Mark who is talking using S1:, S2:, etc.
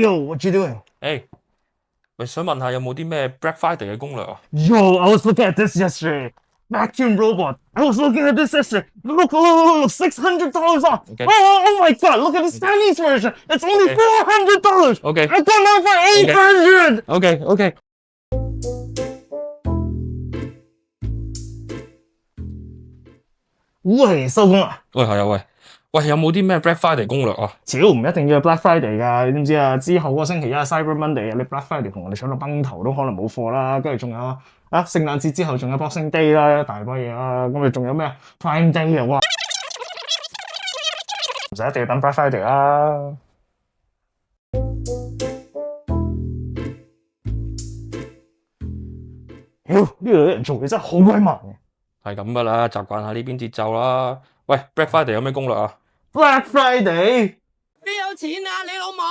S1: What you doing?
S2: 喂，想問下有冇啲咩 Black Friday 嘅攻略啊？
S1: Yo, I was looking at this yesterday. Vacuum robot. I was looking at this yesterday. Look, $600 off.
S2: Okay.
S1: Oh my God, look at the Chinese version. It's only
S2: Okay.
S1: $400.
S2: Okay.
S1: I got mine for $800.
S2: OK，
S1: 喂，收工啦！
S2: 喂係啊喂，有冇啲咩 Black Friday 攻略啊？
S1: 屌，唔一定要係 Black Friday 㗎，你知唔知啊？之後嗰個星期一係 Cyber Monday 啊，你 Black Friday 同我哋搶到崩頭都可能冇貨啦，跟住仲有聖誕節之後仲有 Boxing Day 啦，大把嘢啦，咁你仲有咩 Prime Day 啊？哇！唔使一定要等 Black Friday 啦。屌，呢度啲人做嘢真係好鬼慢嘅。
S2: 係咁噶啦，習慣下呢邊節奏啦。喂，Black Friday 有咩攻略啊？
S1: Black Friday
S3: 邊有錢啊，你老母！